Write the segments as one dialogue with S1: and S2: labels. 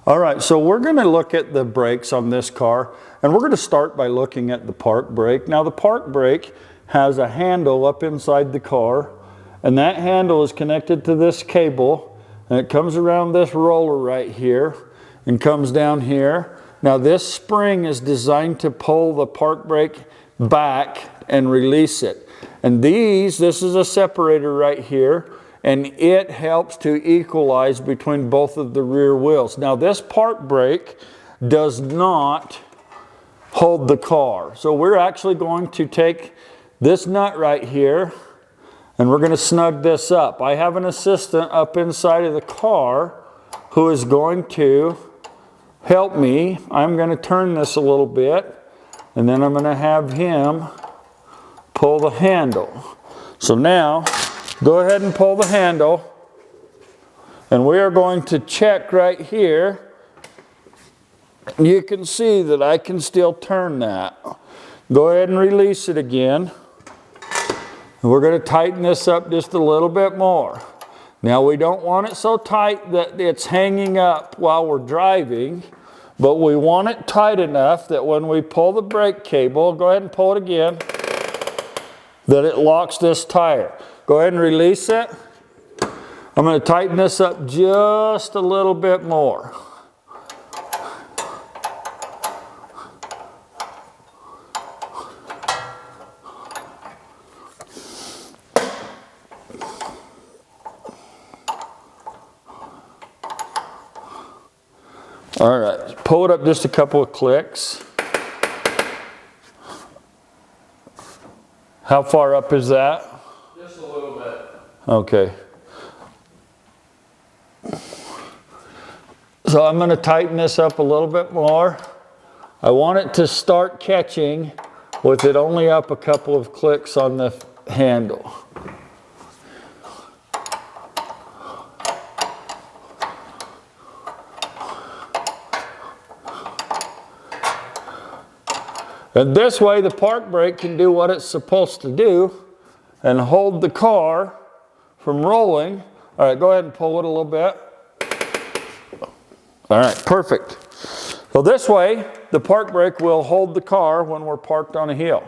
S1: All right, so we're going to look at the brakes on this car, and we're going to start by looking at the park brake. Now the park brake has a handle up inside the car, and that handle is connected to this cable, and it comes around this roller right here and comes down here. Now this spring is designed to pull the park brake back and release it. And this is a separator right here, and it helps to equalize between both of the rear wheels. Now this park brake does not hold the car. So we're actually going to take this nut right here and we're going to snug this up. I have an assistant up inside of the car who is going to help me. I'm going to turn this a little bit and then I'm going to have him pull the handle. So now go ahead and pull the handle, and we are going to check right here. You can see that I can still turn that. Go ahead and release it again. And we're going to tighten this up just a little bit more. Now we don't want it so tight that it's hanging up while we're driving, but we want it tight enough that when we pull the brake cable, go ahead and pull it again, that it locks this tire. Go ahead and release it. I'm going to tighten this up just a little bit more. All right, pull it up just a couple of clicks. How far up is that?
S2: Just a little bit.
S1: Okay. So I'm going to tighten this up a little bit more. I want it to start catching with it only up a couple of clicks on the handle. And this way the park brake can do what it's supposed to do and hold the car from rolling. All right, go ahead and pull it a little bit. All right, perfect. So this way, the park brake will hold the car when we're parked on a hill.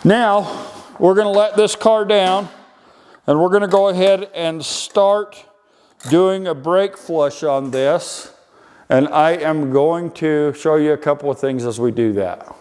S1: Now, we're going to let this car down, and we're going to go ahead and start doing a brake flush on this. And I am going to show you a couple of things as we do that.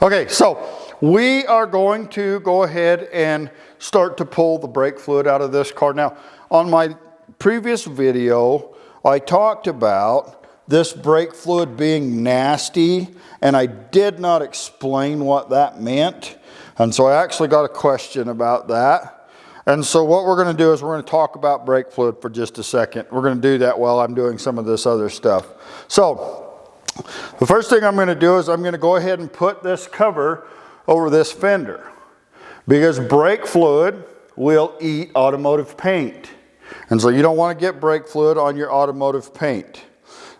S1: Okay, so we are going to go ahead and start to pull the brake fluid out of this car. Now, on my previous video, I talked about this brake fluid being nasty, and I did not explain what that meant. And so I actually got a question about that. And so what we're going to do is we're going to talk about brake fluid for just a second. We're going to do that while I'm doing some of this other stuff. So the first thing I'm going to do is I'm going to go ahead and put this cover over this fender, because brake fluid will eat automotive paint. And so you don't want to get brake fluid on your automotive paint.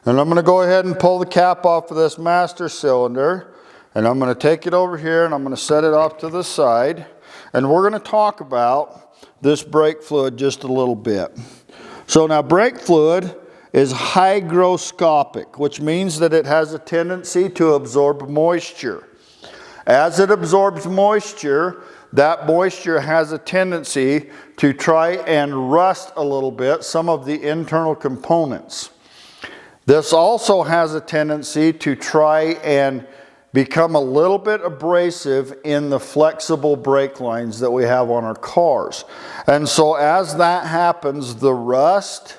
S1: And I'm going to go ahead and pull the cap off of this master cylinder, and I'm going to take it over here and I'm going to set it off to the side. And we're going to talk about this brake fluid just a little bit. So now brake fluid is hygroscopic, which means that it has a tendency to absorb moisture. As it absorbs moisture, that moisture has a tendency to try and rust a little bit some of the internal components. This also has a tendency to try and become a little bit abrasive in the flexible brake lines that we have on our cars. And so as that happens, the rust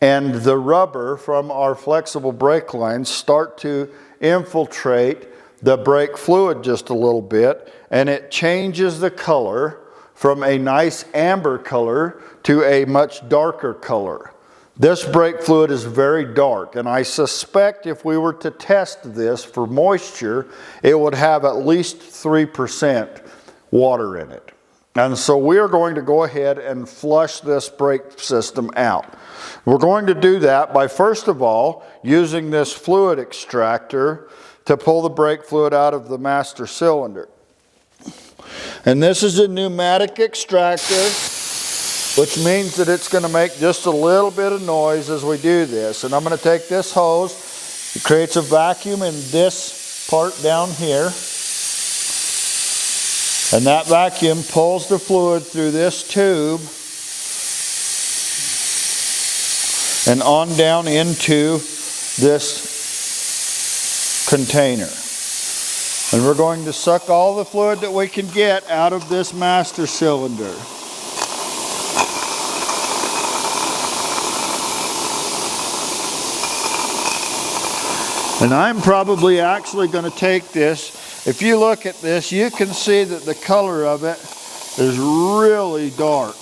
S1: and the rubber from our flexible brake lines start to infiltrate the brake fluid just a little bit, and it changes the color from a nice amber color to a much darker color. This brake fluid is very dark, and I suspect if we were to test this for moisture, it would have at least 3% water in it. And so we are going to go ahead and flush this brake system out. We're going to do that by, first of all, using this fluid extractor to pull the brake fluid out of the master cylinder. And this is a pneumatic extractor. which means that it's going to make just a little bit of noise as we do this. And I'm going to take this hose, it creates a vacuum in this part down here, and that vacuum pulls the fluid through this tube and on down into this container. And we're going to suck all the fluid that we can get out of this master cylinder. And I'm probably actually going to take this. If you look at this, you can see that the color of it is really dark.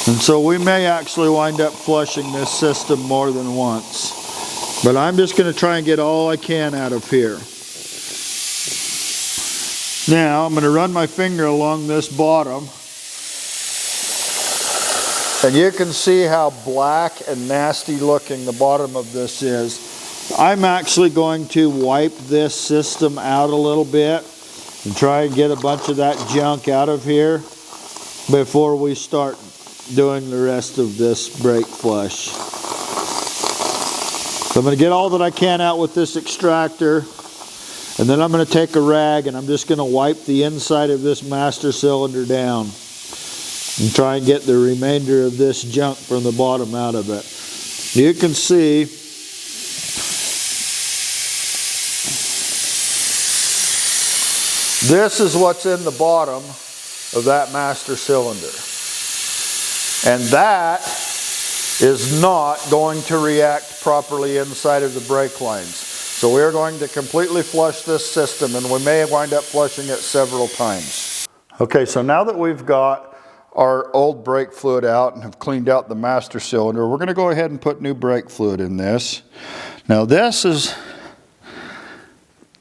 S1: And so we may actually wind up flushing this system more than once. But I'm just going to try and get all I can out of here. Now I'm going to run my finger along this bottom. And you can see how black and nasty looking the bottom of this is. I'm actually going to wipe this system out a little bit and try and get a bunch of that junk out of here before we start doing the rest of this brake flush. So I'm going to get all that I can out with this extractor, and then I'm going to take a rag and I'm just going to wipe the inside of this master cylinder down and try and get the remainder of this junk from the bottom out of it. You can see this is what's in the bottom of that master cylinder. And that is not going to react properly inside of the brake lines. So we're going to completely flush this system, and we may wind up flushing it several times. Okay, so now that we've got our old brake fluid out and have cleaned out the master cylinder, we're going to go ahead and put new brake fluid in this. Now this is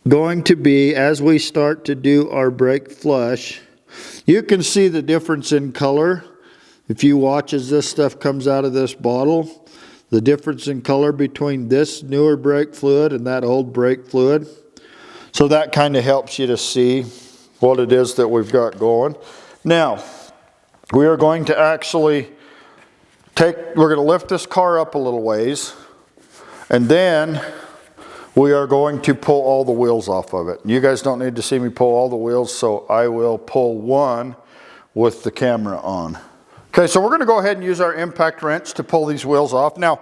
S1: going to be, as we start to do our brake flush, you can see the difference in color. If you watch as this stuff comes out of this bottle, the difference in color between this newer brake fluid and that old brake fluid. So that kind of helps you to see what it is that we've got going. Now, we are going to actually we're going to lift this car up a little ways, and then we are going to pull all the wheels off of it. You guys don't need to see me pull all the wheels, so I will pull one with the camera on. Okay, so we're going to go ahead and use our impact wrench to pull these wheels off. Now,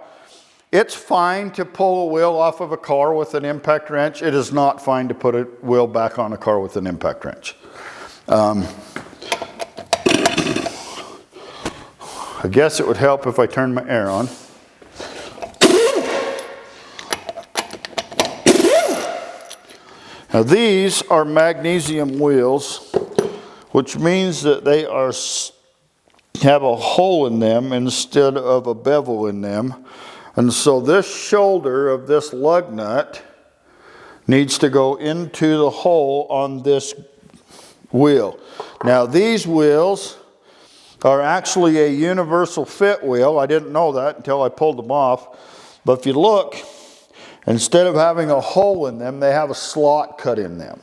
S1: it's fine to pull a wheel off of a car with an impact wrench. It is not fine to put a wheel back on a car with an impact wrench. I guess it would help if I turned my air on. Now these are magnesium wheels, which means that they have a hole in them instead of a bevel in them. And so this shoulder of this lug nut needs to go into the hole on this wheel. Now these wheels are actually a universal fit wheel. I didn't know that until I pulled them off. But if you look, instead of having a hole in them, they have a slot cut in them.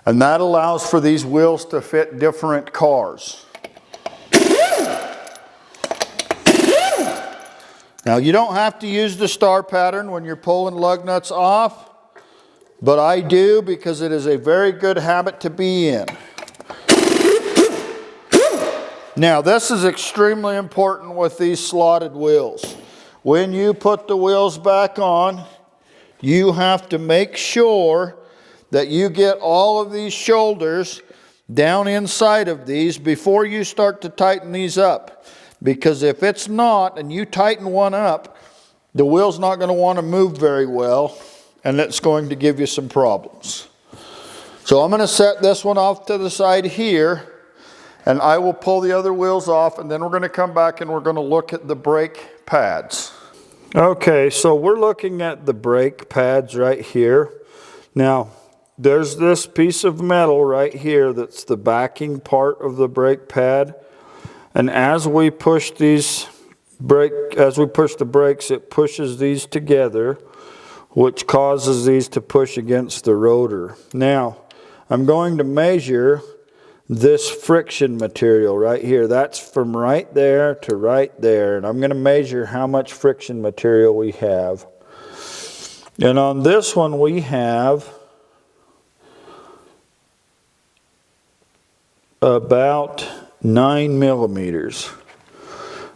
S1: And that allows for these wheels to fit different cars. Now you don't have to use the star pattern when you're pulling lug nuts off, but I do because it is a very good habit to be in. Now this is extremely important with these slotted wheels. When you put the wheels back on, you have to make sure that you get all of these shoulders down inside of these before you start to tighten these up. Because if it's not, and you tighten one up, the wheel's not going to want to move very well, and it's going to give you some problems. So I'm going to set this one off to the side here, and I will pull the other wheels off, and then we're going to come back and we're going to look at the brake pads. Okay, so we're looking at the brake pads right here. Now, there's this piece of metal right here that's the backing part of the brake pad. And as we push the brakes, it pushes these together, which causes these to push against the rotor. Now, I'm going to measure this friction material right here. That's from right there to right there. And I'm going to measure how much friction material we have. And on this one we have about 9 millimeters.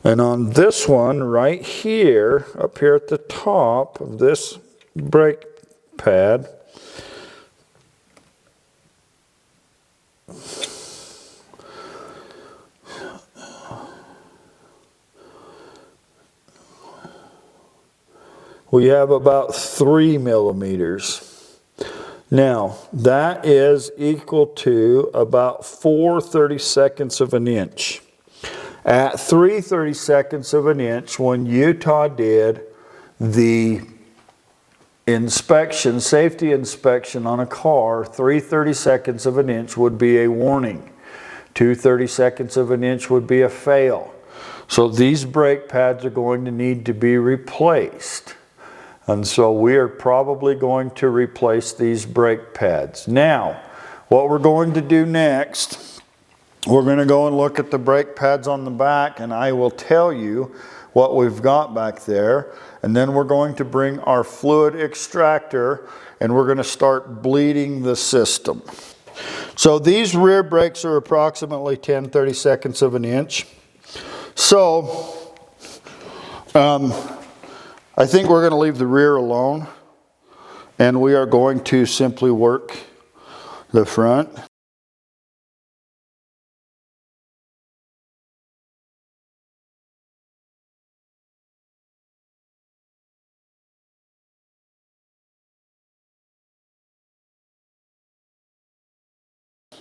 S1: And on this one right here, up here at the top of this brake pad, we have about 3 millimeters. Now, that is equal to about 4/32 of an inch. At 3/32 of an inch, when Utah did the inspection, safety inspection on a car, 3/32 of an inch would be a warning. 2/32 of an inch would be a fail. So these brake pads are going to need to be replaced. And so we are probably going to replace these brake pads. Now, what we're going to do next, we're going to go and look at the brake pads on the back, and I will tell you what we've got back there. And then we're going to bring our fluid extractor and we're going to start bleeding the system. So these rear brakes are approximately 10/32 of an inch. So, I think we're going to leave the rear alone, and we are going to simply work the front.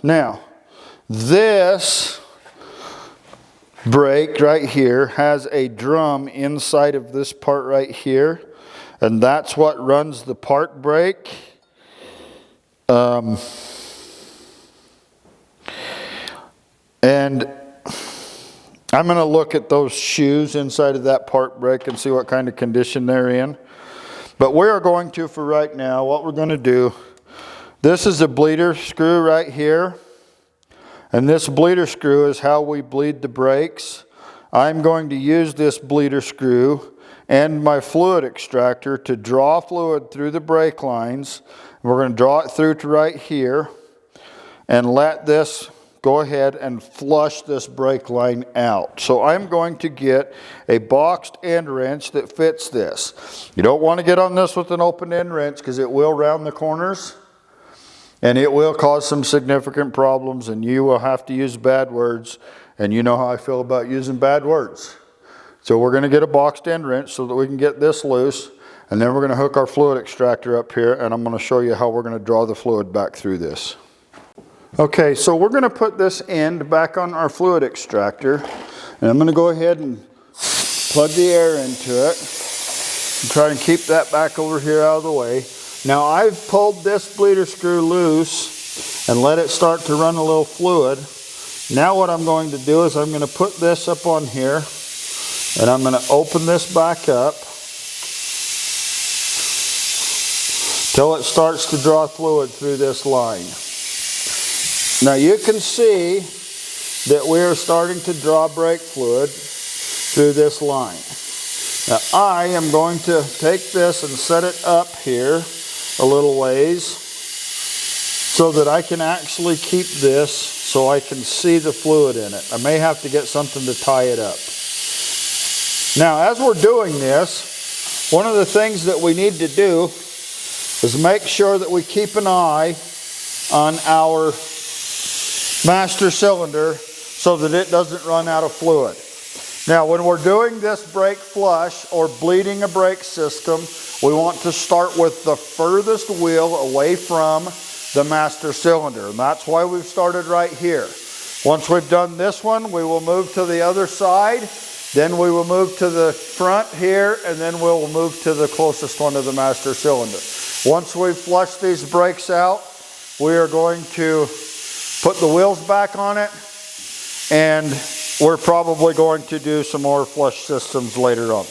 S1: Now, this brake right here has a drum inside of this part right here, and that's what runs the park brake. And I'm going to look at those shoes inside of that park brake and see what kind of condition they're in. But we are going to, for right now, what we're going to do, this is a bleeder screw right here. And this bleeder screw is how we bleed the brakes. I'm going to use this bleeder screw and my fluid extractor to draw fluid through the brake lines. We're going to draw it through to right here and let this go ahead and flush this brake line out. So I'm going to get a boxed end wrench that fits this. You don't want to get on this with an open end wrench because it will round the corners. And it will cause some significant problems, and you will have to use bad words, and you know how I feel about using bad words. So we're going to get a boxed end wrench so that we can get this loose, and then we're going to hook our fluid extractor up here, and I'm going to show you how we're going to draw the fluid back through this. Okay, so we're going to put this end back on our fluid extractor, and I'm going to go ahead and plug the air into it, and try and keep that back over here out of the way. Now I've pulled this bleeder screw loose and let it start to run a little fluid. Now what I'm going to do is I'm going to put this up on here and I'm going to open this back up till it starts to draw fluid through this line. Now you can see that we are starting to draw brake fluid through this line. Now I am going to take this and set it up here a little ways so that I can actually keep this so I can see the fluid in it. I may have to get something to tie it up. Now as we're doing this, one of the things that we need to do is make sure that we keep an eye on our master cylinder so that it doesn't run out of fluid. Now when we're doing this brake flush or bleeding a brake system, we want to start with the furthest wheel away from the master cylinder. And that's why we've started right here. Once we've done this one, we will move to the other side. Then we will move to the front here, and then we'll move to the closest one to the master cylinder. Once we've flushed these brakes out, we are going to put the wheels back on it, and we're probably going to do some more flush systems later on.